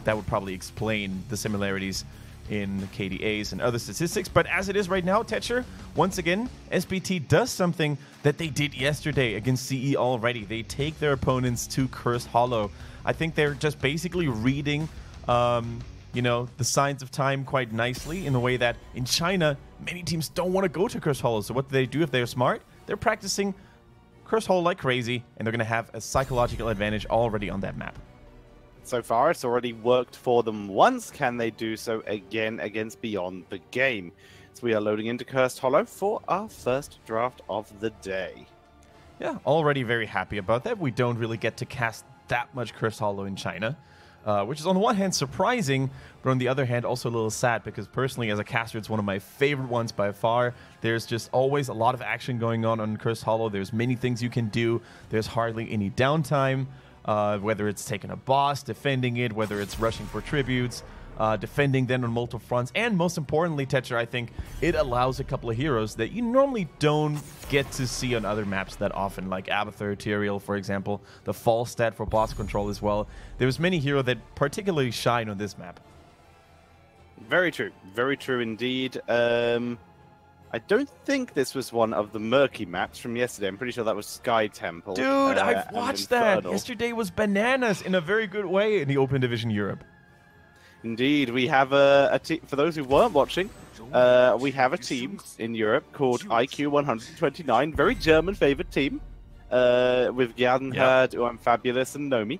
That would probably explain the similarities in KDAs and other statistics. But as it is right now, Tetcher, once again, SPT does something that they did yesterday against CE already. They take their opponents to Cursed Hollow. I think they're just basically reading, you know, the signs of time quite nicely in the way that in China, many teams don't want to go to Cursed Hollow. So what do they do if they're smart? They're practicing Cursed Hollow like crazy, and they're going to have a psychological advantage already on that map. So far, it's already worked for them once. Can they do so again against Beyond the Game? So we are loading into Cursed Hollow for our first draft of the day. Yeah, already very happy about that. We don't really get to cast that much Cursed Hollow in China, which is on the one hand surprising, but on the other hand also a little sad, because personally as a caster, it's one of my favorite ones by far. There's just always a lot of action going on Cursed Hollow. There's many things you can do. There's hardly any downtime. Whether it's taking a boss, defending it, whether it's rushing for tributes, defending then on multiple fronts, and most importantly, Tetcher, I think it allows a couple of heroes that you normally don't get to see on other maps that often, like Abathur, Tyrael, for example, the fall stat for boss control as well. There's many heroes that particularly shine on this map. Very true indeed. I don't think this was one of the murky maps from yesterday. I'm pretty sure that was Sky Temple. Dude, I've watched that. Yesterday was bananas in a very good way in the Open Division Europe. Indeed, we have a team. For those who weren't watching, we have a team in Europe called IQ 129. Very German-favored team with Gernhard, Fabulous, and Nomi.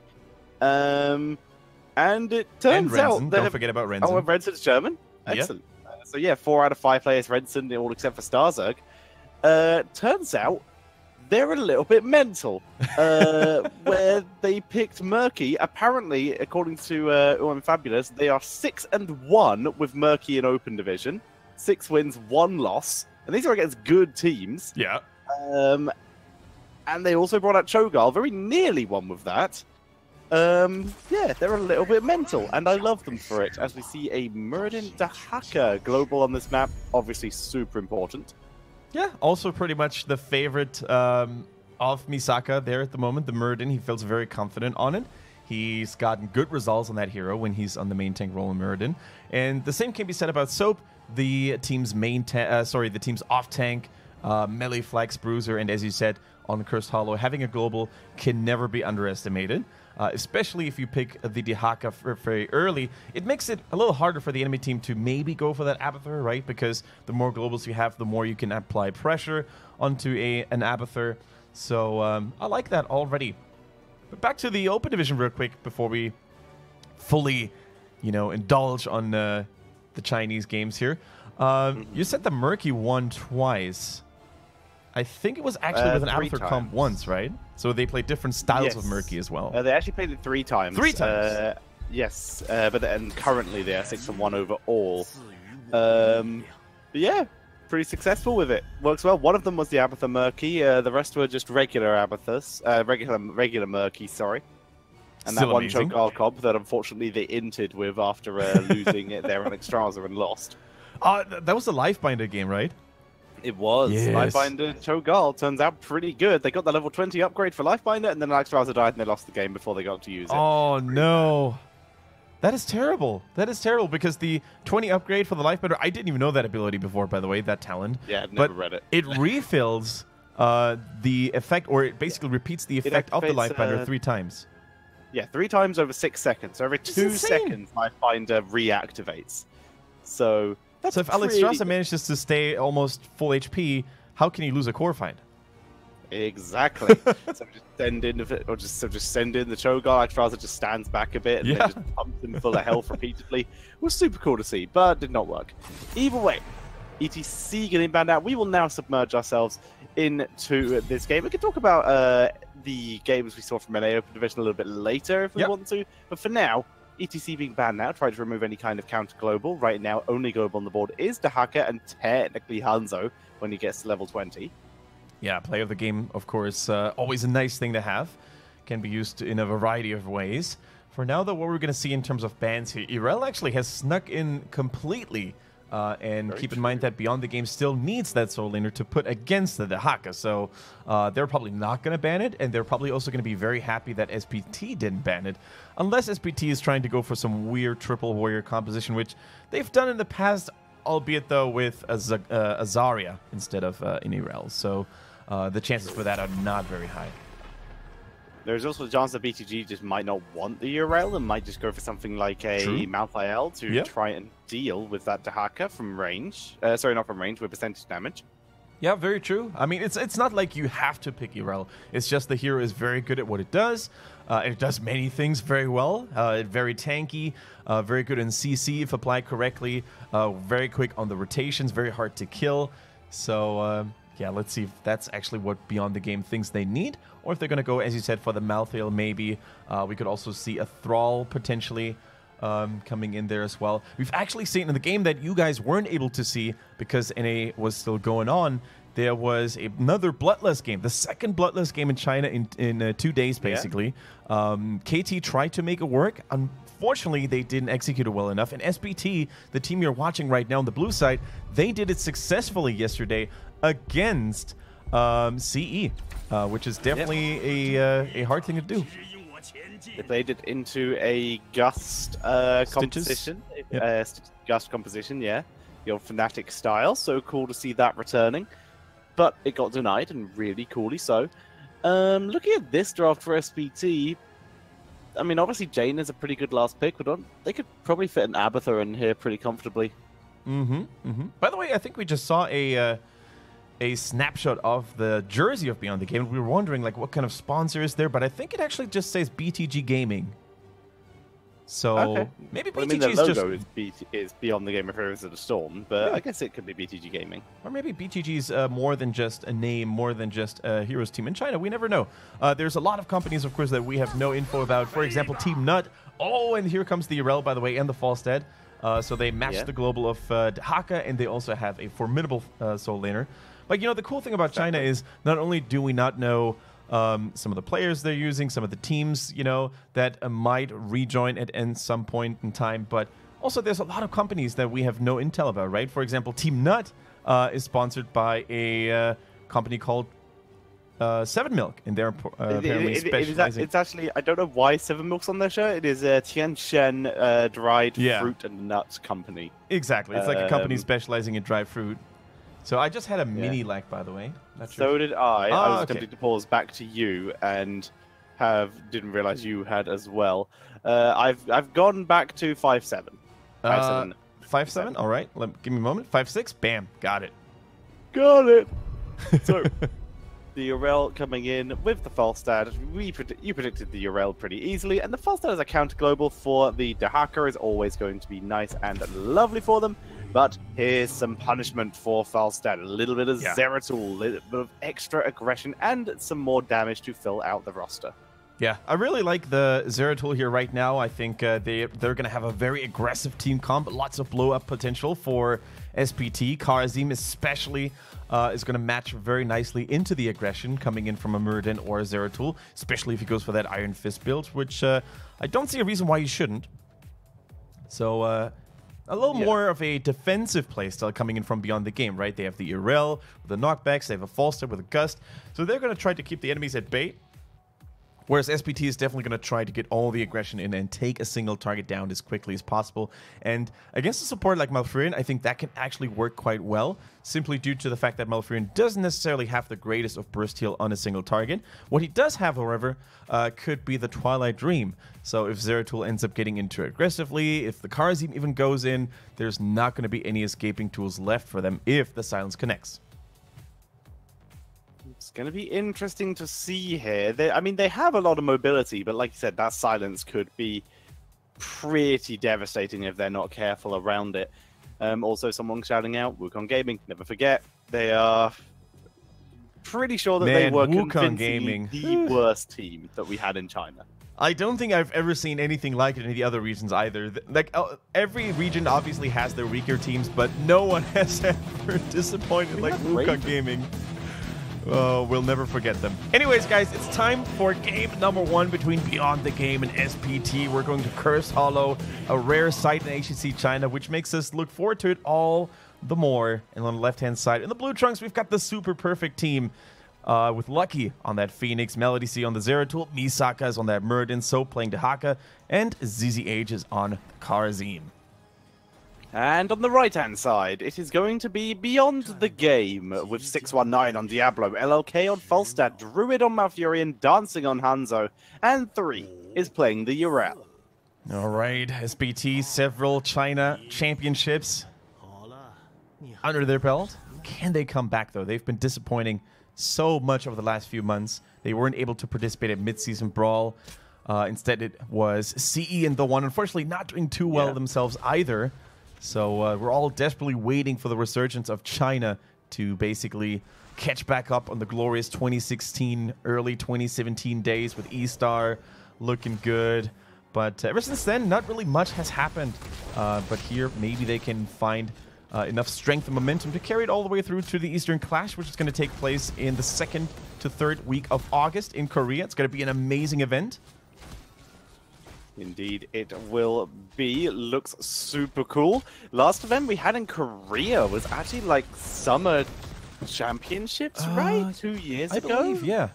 And it turns out that... Don't forget about Rensen. Oh, Rensen's German? Excellent. Yep. So yeah, 4 out of 5 players Rensen, all except for Starzerg. Turns out they're a little bit mental. Where they picked Murky. Apparently, according to Fabulous, they are 6-1 with Murky in Open Division. 6 wins, 1 loss. And these are against good teams. Yeah. And they also brought out Cho'Gall, very nearly won with that. Yeah, they're a little bit mental, and I love them for it, as we see a Muradin Dahaka global on this map, obviously super important. Yeah, also pretty much the favorite of Misaka there at the moment, the Muradin. He feels very confident on it. He's gotten good results on that hero when he's on the main tank role in Muradin. And the same can be said about Soap, the team's the team's off-tank, melee flex bruiser, and as you said, on Cursed Hollow, having a global can never be underestimated. Especially if you pick the Dahaka very early, it makes it a little harder for the enemy team to maybe go for that Abathur, right? Because the more globals you have, the more you can apply pressure onto an Abathur. So I like that already. But back to the Open Division real quick before we fully, you know, indulge on the Chinese games here. You said the Murky won twice. I think it was actually with an Abathur comp once, right? So they played different styles of Murky as well. They actually played it 3 times. 3 times? Yes, but then currently they are 6-1 overall. But yeah, pretty successful with it. Works well. One of them was the Abathur Murky. The rest were just regular Abathurs. Regular Murky, sorry. And Still that one amazing. Cho'Gall comp that unfortunately they inted with after losing it there on Extraza and lost. That was the Lifebinder game, right? It was. Yes. Lifebinder Cho'Gall turns out pretty good. They got the level 20 upgrade for Lifebinder, and then Extraza died and they lost the game before they got to use it. Oh, no. That is terrible. That is terrible, because the 20 upgrade for the Lifebinder, I didn't even know that ability before, by the way, that talent. Yeah, I've never read it. It refills the effect, or it basically repeats the effect of the Lifebinder 3 times. Yeah, 3 times over 6 seconds. So every 2 seconds, Lifebinder reactivates. So... So if Alexstrasza manages to stay almost full HP, how can he lose a core fight? Exactly. So just send in the Cho'Gall. Alexstrasza just stands back a bit and then just pumps him full of health repeatedly. It was super cool to see, but did not work. Either way, ETC getting banned out. We will now submerge ourselves into this game. We can talk about the games we saw from NA Open Division a little bit later if we want to, but for now, ETC being banned now, try to remove any kind of counter-global. Right now, only global on the board is Dahaka and technically Hanzo when he gets to level 20. Yeah, play of the game, of course, always a nice thing to have. Can be used in a variety of ways. For now, though, what we're going to see in terms of bans here, Irel actually has snuck in completely And keep in mind that Beyond the Game still needs that soul laner to put against the Dehaka. So they're probably not going to ban it, and they're probably also going to be very happy that SPT didn't ban it. Unless SPT is trying to go for some weird triple warrior composition, which they've done in the past, albeit though with a Zarya instead of an Irel. So the chances for that are not very high. There's also the chance that BTG just might not want the URL and might just go for something like a Malthael to try and deal with that Dehaka from range. Sorry, not from range, with percentage damage. Yeah, very true. I mean, it's not like you have to pick Irel. It's just the hero is very good at what it does. It does many things very well. Very tanky, very good in CC if applied correctly. Very quick on the rotations, very hard to kill. So, yeah, let's see if that's actually what Beyond the Game thinks they need. Or if they're going to go, as you said, for the Malthael, maybe. We could also see a Thrall potentially coming in there as well. We've actually seen in the game that you guys weren't able to see because NA was still going on. There was another Bloodless game, the second Bloodless game in China in 2 days, basically. KT tried to make it work. Unfortunately, they didn't execute it well enough. And SPT, the team you're watching right now on the blue side, they did it successfully yesterday against CE, which is definitely a hard thing to do. They played it into a Gust composition. Gust composition, yeah. The old Fnatic style. So cool to see that returning. But it got denied, and really coolly so. Looking at this draft for SPT, I mean, obviously Jane is a pretty good last pick, but they could probably fit an Abathur in here pretty comfortably. By the way, I think we just saw a snapshot of the jersey of Beyond the Game. We were wondering, like, what kind of sponsor is there, but I think it actually just says BTG Gaming. So maybe BTG the logo is Beyond the Game of Heroes of the Storm, but I guess it could be BTG Gaming. Or maybe BTG's more than just a name, more than just a Heroes team in China. We never know. There's a lot of companies, of course, that we have no info about. For example, Team Nut. Oh, and here comes the Irel, by the way, and the Falstad. So they match the global of Dehaka, and they also have a formidable soul laner. But, you know, the cool thing about China is not only do we not know some of the players they're using, some of the teams, you know, that might rejoin at some point in time, but also there's a lot of companies that we have no intel about, right? For example, Team Nut is sponsored by a company called 7 Milk, and they're apparently specializing. It's actually, I don't know why 7 Milk's on their shirt. It is a Tiantian dried fruit and nuts company. Exactly. It's like a company specializing in dried fruit. So I just had a mini lag, by the way. Not sure. So did I. I was tempted to pause back to you and didn't realize you had as well. I've gone back to 5-7. 5-7? All right. Give me a moment. 5-6. Bam. Got it. Got it. So the Urel coming in with the Falstad. You predicted the Urel pretty easily, and the Falstad as a counter global for the Dehaka is always going to be nice and lovely for them. But here's some punishment for Falstad. A little bit of Zeratul, a little bit of extra aggression, and some more damage to fill out the roster. Yeah, I really like the Zeratul here right now. I think they're going to have a very aggressive team comp, lots of blow-up potential for SPT. Karazim especially is going to match very nicely into the aggression coming in from a Muradin or a Zeratul, especially if he goes for that Iron Fist build, which I don't see a reason why he shouldn't. So... a little more of a defensive playstyle coming in from Beyond the Game, right? They have the Irel with the knockbacks, they have a Falstad with a Gust. So they're going to try to keep the enemies at bay. Whereas SPT is definitely going to try to get all the aggression in and take a single target down as quickly as possible. And against a support like Malfurion, I think that can actually work quite well, simply due to the fact that Malfurion doesn't necessarily have the greatest of burst heal on a single target. What he does have, however, could be the Twilight Dream. So if Zeratul ends up getting into it aggressively, if the Karazim even goes in, there's not going to be any escaping tools left for them if the silence connects. It's going to be interesting to see here. I mean, they have a lot of mobility, but like you said, that silence could be pretty devastating if they're not careful around it. Also, someone shouting out, Wukong Gaming, never forget, they are pretty sure that they were convincingly the worst team that we had in China. I don't think I've ever seen anything like it in the other regions either. Like, every region obviously has their weaker teams, but no one has ever disappointed like Wukong Gaming. Oh, we'll never forget them. Anyways, guys, it's time for game number 1 between Beyond the Game and SPT. We're going to Curse Hollow, a rare site in HGC China, which makes us look forward to it all the more. And on the left-hand side, in the blue trunks, we've got the super perfect team with Lucky on that Phoenix, Melody C on the Zeratul, Misaka is on that Muradin, Soap playing Dehaka, and ZZH is on Karazim. And on the right-hand side, it is going to be Beyond the Game, with 619 on Diablo, LLK on Falstad, Druid on Malfurion, Dancing on Hanzo, and 3 is playing the Urel. All right, SPT, several China championships under their belt. Can they come back, though? They've been disappointing so much over the last few months. They weren't able to participate at Mid-Season Brawl. Instead, it was CE and the One, unfortunately not doing too well themselves either. So we're all desperately waiting for the resurgence of China to basically catch back up on the glorious 2016, early 2017 days with E-Star looking good. But ever since then, not really much has happened. But here, maybe they can find enough strength and momentum to carry it all the way through to the Eastern Clash, which is going to take place in the 2nd to 3rd week of August in Korea. It's going to be an amazing event. Indeed, it will be. Looks super cool. Last event we had in Korea was actually like Summer Championships, right? 2 years ago? I believe, yeah.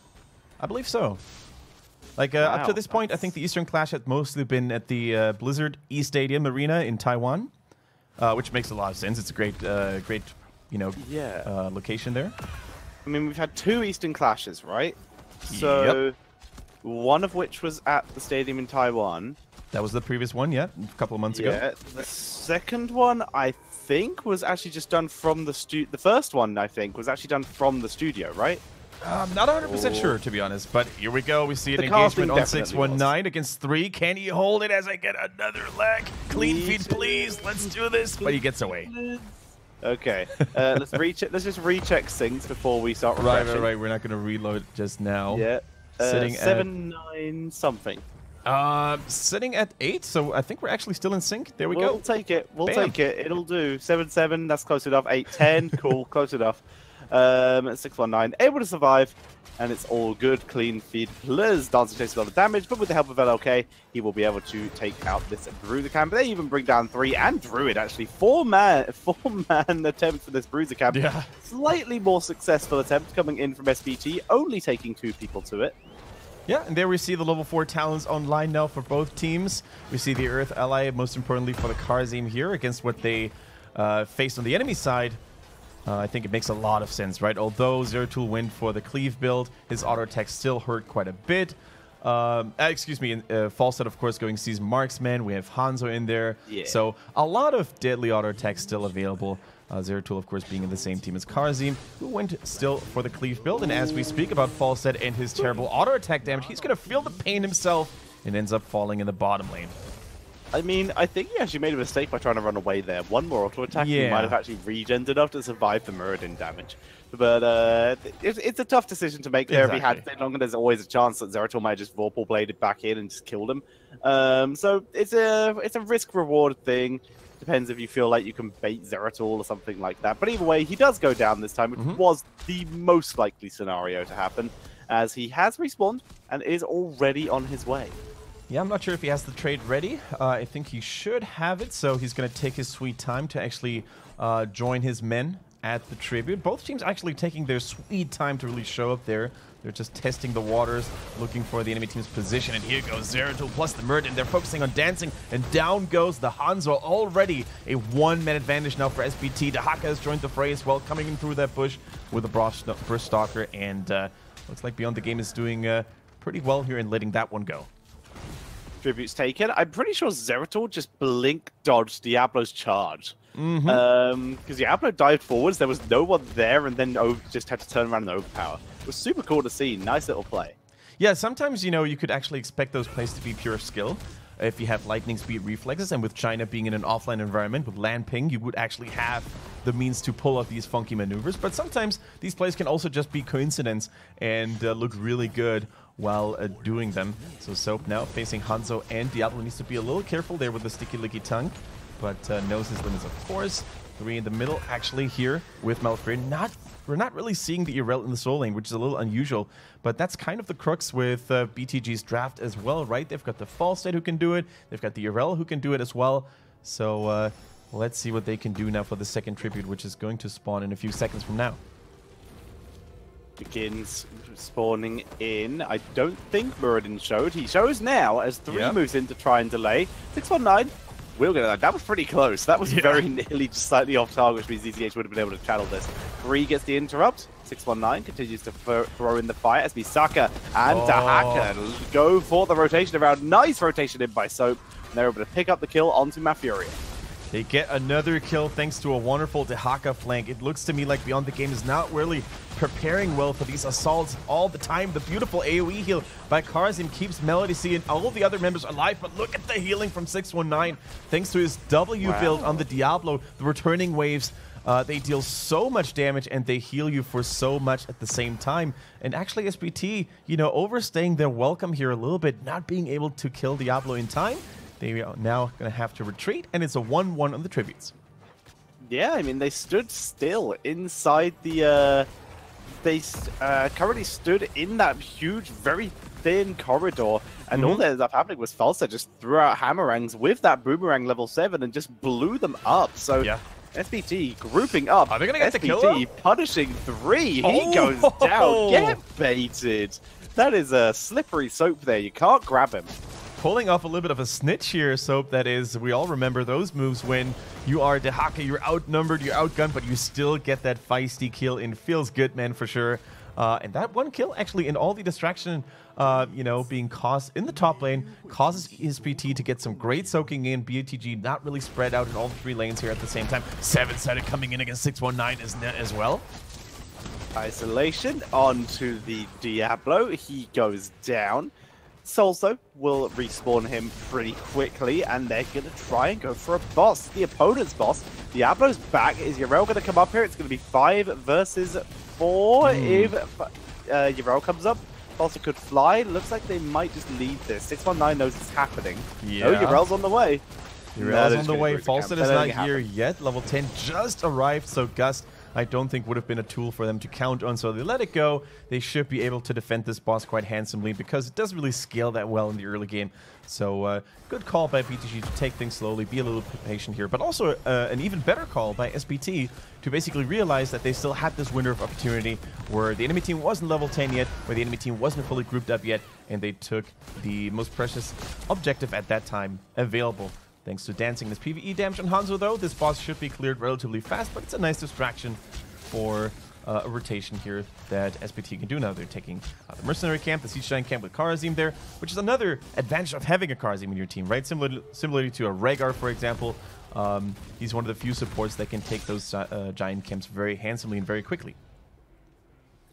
I believe so. Like, Wow, up to this point, I think the Eastern Clash had mostly been at the Blizzard E-Stadium Arena in Taiwan, which makes a lot of sense. It's a great, you know, location there. I mean, we've had 2 Eastern Clashes, right? So, one of which was at the stadium in Taiwan. That was the previous one, yeah, a couple of months ago. The second one, I think, was actually just done from the studio. The first one, I think, was actually done from the studio, right? I'm not 100% sure, to be honest, but here we go. We see an engagement on 619 against 3. Can he hold it as I get another leg? Clean feed, please. Let's do this. But he gets away. Okay, let's recheck. Let's just recheck syncs before we start refreshing. Right. We're not going to reload just now. Yeah. Sitting 7-9 something. Sitting at 8, so I think we're actually still in sync. There we go. We'll take it. We'll take it. It'll do. 7-7. That's close enough. 8-10. Cool. Close enough. 619. Able to survive, and it's all good. Clean feed. Liz Dancing takes a lot of damage, but with the help of LLK, he will be able to take out this Bruiser Camp. They even bring down 3 and Druid actually. 4-man attempt for this Bruiser Camp. Yeah. Slightly more successful attempt coming in from SPT, only taking 2 people to it. Yeah, and there we see the level 4 talents online now for both teams. We see the Earth ally, most importantly for the Karazim here, against what they faced on the enemy side. I think it makes a lot of sense, right? Although Zeratul went for the cleave build, his auto attack still hurt quite a bit. Excuse me, Falstad, of course, going Season Marksman. We have Hanzo in there. Yeah. So a lot of deadly auto attacks still available. Zeratul, of course, being in the same team as Karazim, who went still for the cleave build. And as we speak about Falstad and his terrible auto attack damage, he's going to feel the pain himself and ends up falling in the bottom lane. I mean, I think he actually made a mistake by trying to run away there. One more auto attack, he might have actually regened enough to survive the Muradin damage. But it's a tough decision to make there. If he had stayed longer, there's always a chance that Zeratul might just Vorpal bladed back in and just killed him. So it's a risk-reward thing. Depends if you feel like you can bait Zeratul or something like that. But either way, he does go down this time, which was the most likely scenario to happen, as he has respawned and is already on his way. Yeah, I'm not sure if he has the trade ready. I think he should have it, so he's going to take his sweet time to actually join his men at the tribute. Both teams actually taking their sweet time to really show up there. They're just testing the waters, looking for the enemy team's position. And here goes Zeratul plus the Muradin. They're focusing on dancing, and down goes the Hanzo. Already a 1-man advantage now for SPT. Dehaka has joined the fray as well, coming in through that bush with a Burst Stalker. And looks like Beyond the Game is doing pretty well here in letting that one go. Tributes taken. I'm pretty sure Zeratul just blink dodged Diablo's charge. Because Diablo dived forwards, there was no one there, and then just had to turn around and overpower. It was super cool to see. Nice little play. Yeah, sometimes, you know, you could actually expect those plays to be pure skill if you have lightning speed reflexes, and with China being in an offline environment with land ping, you would actually have the means to pull off these funky maneuvers. But sometimes these plays can also just be coincidence and look really good while doing them. So Soap now facing Hanzo, and Diablo needs to be a little careful there with the sticky licky tongue, but knows his limits, of course. Three in the middle, actually, here with Malfred. We're not really seeing the Irel in the soul lane, which is a little unusual, but that's kind of the crux with BTG's draft as well, right? They've got the Falstad who can do it. They've got the Irel who can do it as well. So let's see what they can do now for the second tribute, which is going to spawn in a few seconds from now. Begins spawning in. I don't think Muradin showed. He shows now as 3 moves in to try and delay. 619 will get that. That was pretty close. That was very nearly just slightly off target, which means ETH would have been able to channel this. 3 gets the interrupt. 619 continues to throw in the fire. SPT and Dahaka go for the rotation around. Nice rotation in by Soap. And they're able to pick up the kill onto Mafuria. They get another kill thanks to a wonderful Dahaka flank. It looks to me like Beyond the Game is not really preparing well for these assaults all the time. The beautiful AoE heal by Karazim keeps Melody C and all of the other members alive, but look at the healing from 619. Thanks to his W build on the Diablo, the returning waves, they deal so much damage and they heal you for so much at the same time. And actually SPT, you know, overstaying their welcome here a little bit, not being able to kill Diablo in time. They are now going to have to retreat, and it's a 1-1 on the tributes. Yeah, I mean, they stood still inside the... they currently stood in that huge, very thin corridor, and all that ended up happening was Falstad just threw out Hammerangs with that Boomerang level 7 and just blew them up. So SPT grouping up. Are they going to get the kill? SPT punishing 3. He goes down. Get baited. That is a slippery Soap there. You can't grab him. Pulling off a little bit of a snitch here, Soap, that is. We all remember those moves when you are Dahaka, you're outnumbered, you're outgunned, but you still get that feisty kill in. Feels good, man, for sure. And that one kill, actually, in all the distraction, you know, being caused in the top lane, causes SPT to get some great soaking in. BTG not really spread out in all the 3 lanes here at the same time. 7-sided coming in against 619 as well. Isolation onto the Diablo. He goes down. Solso will respawn him pretty quickly, and they're going to try and go for a boss. The opponent's boss. Diablo's back. Is Yrel going to come up here? It's going to be 5 versus 4 if Yrel comes up. Also could fly. Looks like they might just leave this. 619 knows it's happening. Yeah. No, Yrel's on the way. Yrel's on the way. Falstad is not here yet. Level 10 just arrived, so Gust, I don't think would have been a tool for them to count on, so they let it go. They should be able to defend this boss quite handsomely because it doesn't really scale that well in the early game. So good call by BTG to take things slowly, be a little patient here, but also an even better call by SPT to basically realize that they still had this window of opportunity where the enemy team wasn't level 10 yet, where the enemy team wasn't fully grouped up yet, and they took the most precious objective at that time available. Thanks to dancing this PvE damage on Hanzo, though, this boss should be cleared relatively fast, but it's a nice distraction for a rotation here that SPT can do now. They're taking the Mercenary camp, the Siege Giant camp with Karazim there, which is another advantage of having a Karazim in your team, right? Similarly to a Rhaegar, for example. He's one of the few supports that can take those giant camps very handsomely and very quickly.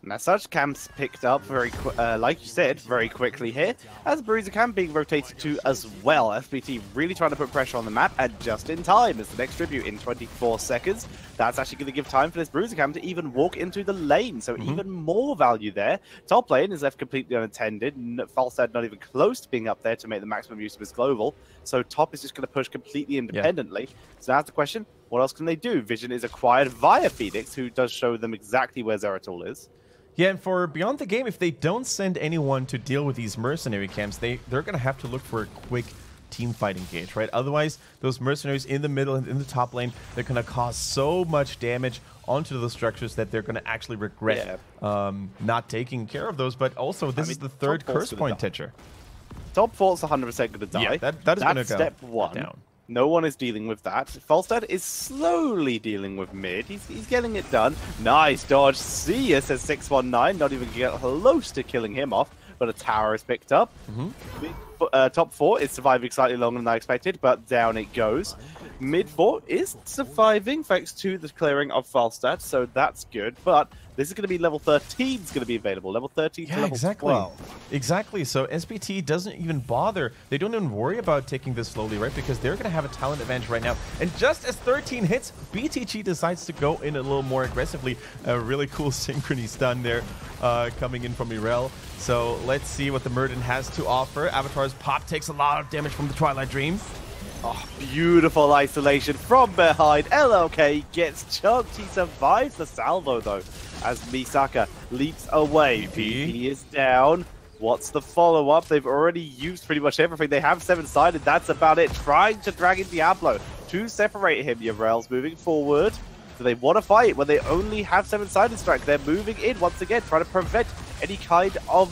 And as such, camps picked up like you said, very quickly here, as Bruiser camp being rotated to as well. SPT really trying to put pressure on the map, and just in time as the next tribute in 24 seconds. That's actually going to give time for this Bruiser camp to even walk into the lane, so even more value there. Top lane is left completely unattended, Falstad not even close to being up there to make the maximum use of his global, so top is just going to push completely independently. So that's the question, what else can they do? Vision is acquired via Phoenix, who does show them exactly where Zeratul is. Yeah, and for Beyond the Game, if they don't send anyone to deal with these mercenary camps, they're going to have to look for a quick team fight engage, right? Otherwise, those mercenaries in the middle and in the top lane, they're going to cause so much damage onto those structures that they're going to actually regret not taking care of those. But also, this is the third curse point Teacher. Top 4's 100% going to die. Yeah, that is going to go step 1. Down. No one is dealing with that. Falstad is slowly dealing with mid. He's getting it done. Nice dodge. See us says 619. Not even get close to killing him off. But a tower is picked up. Top 4 is surviving slightly longer than I expected, but down it goes. Mid 4 is surviving thanks to the clearing of Falstad, so that's good. But this is going to be level 13 is going to be available. Level 13 to level 12. Exactly. So SPT doesn't even bother. They don't even worry about taking this slowly, right? Because they're going to have a talent advantage right now. And just as 13 hits, BTG decides to go in a little more aggressively. A really cool synchrony stun there coming in from Yrel. So let's see what the Muradin has to offer. Avatar's pop takes a lot of damage from the Twilight Dream. Oh, beautiful isolation from behind. LLK gets chunked. He survives the salvo, though, as Misaka leaps away. VP is down. What's the follow-up? They've already used pretty much everything. They have 7-sided. That's about it. Trying to drag in Diablo to separate him. Yarel's moving forward. Do they want to fight when they only have 7-sided strike? They're moving in once again, trying to prevent any kind of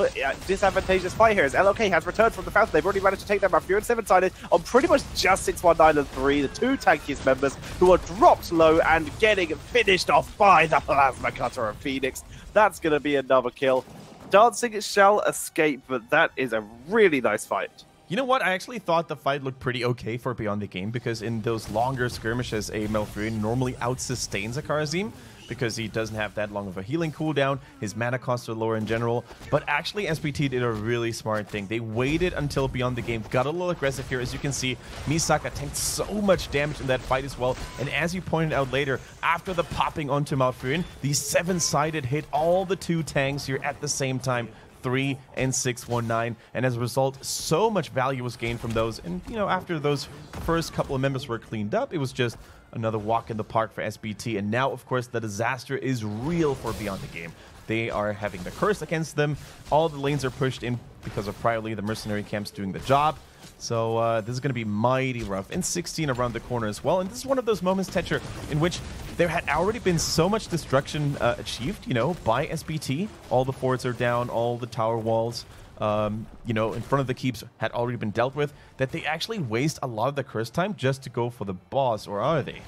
disadvantageous fight here. As LLK has returned from the fountain, they've already managed to take down Mafia and 7-sided on pretty much just 619 and 3, the two tankiest members who are dropped low and getting finished off by the Plasma Cutter of Phoenix. That's going to be another kill. Dancing shall escape, but that is a really nice fight. You know what? I actually thought the fight looked pretty okay for Beyond the Game, because in those longer skirmishes, a Malfurion normally out-sustains a Kharazim because he doesn't have that long of a healing cooldown. His mana costs are lower in general. But actually, SPT did a really smart thing. They waited until Beyond the Game, got a little aggressive here. As you can see, Misaka tanked so much damage in that fight as well. And as you pointed out later, after the popping onto Malfurion, the 7-sided hit all the two tanks here at the same time. 3 and 619, and as a result, so much value was gained from those. And you know, after those first couple of members were cleaned up, it was just another walk in the park for SPT. And now, of course, the disaster is real for Beyond the Game. They are having the curse against them. All the lanes are pushed in because of priorly the mercenary camps doing the job. So this is going to be mighty rough. And 16 around the corner as well. And this is one of those moments, Tetcher, in which there had already been so much destruction achieved, you know, by SPT. All the forts are down, all the tower walls, you know, in front of the keeps had already been dealt with, that they actually waste a lot of the curse time just to go for the boss, or are they?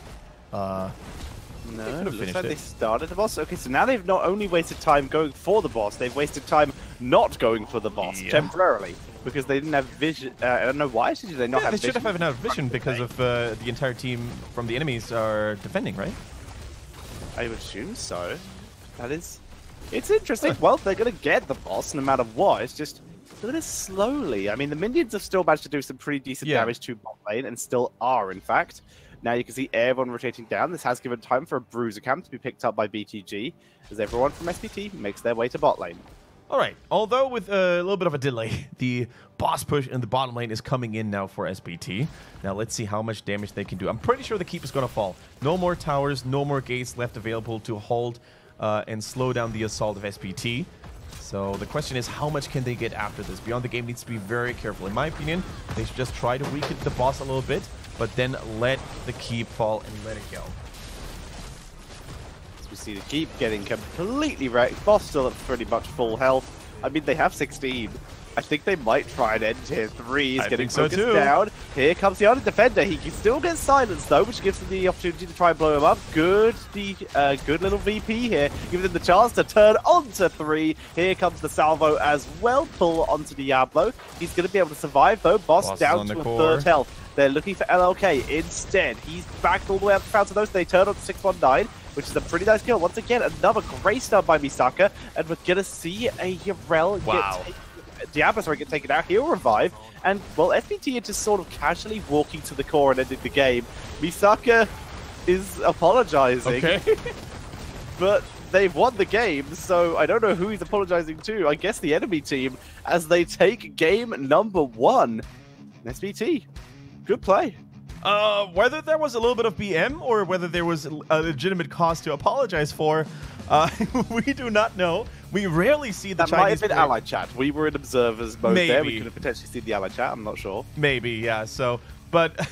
No, it looks like they started the boss. Okay, so now they've not only wasted time going for the boss, they've wasted time not going for the boss temporarily. Because they didn't have vision. I don't know why did they not have vision. They should have enough vision because of the entire team from the enemies are defending, right? I would assume so. It's interesting. Well, they're going to get the boss no matter what. It's just a little slowly. I mean, the minions have still managed to do some pretty decent damage to bot lane, and still are, in fact. Now you can see everyone rotating down. This has given time for a bruiser camp to be picked up by BTG, as everyone from SPT makes their way to bot lane. All right, although with a little bit of a delay, the boss push in the bottom lane is coming in now for SPT. Now let's see how much damage they can do. I'm pretty sure the keep is going to fall. No more towers, no more gates left available to hold and slow down the assault of SPT. So the question is, how much can they get after this? Beyond the Game needs to be very careful. In my opinion, they should just try to weaken the boss a little bit, but then let the keep fall and let it go. We see the keep getting completely wrecked. Boss still at pretty much full health. I mean, they have 16. I think they might try and end here. 3 is getting focused down. Here comes the other defender. He can still get silenced though, which gives them the opportunity to try and blow him up. Good little VP here, giving them the chance to turn onto 3. Here comes the salvo as well. Pull onto Diablo. He's going to be able to survive though. Boss down to a third health. They're looking for LLK instead. He's backed all the way up to Fountain Those. They turn on to 619. Which is a pretty nice kill. Once again, another great start by Misaka, and we're going to see a Yarel get taken out. He'll revive, and, well, SPT are just sort of casually walking to the core and ending the game. Misaka is apologizing, but they've won the game, so I don't know who he's apologizing to. I guess the enemy team, as they take game number 1. SPT, good play. Whether there was a little bit of BM or whether there was a legitimate cause to apologize for, we do not know. We rarely see the Chinese. That might have been Allied chat. We were in observers mode there. We could have potentially seen the Allied chat. I'm not sure. Maybe, yeah. So, but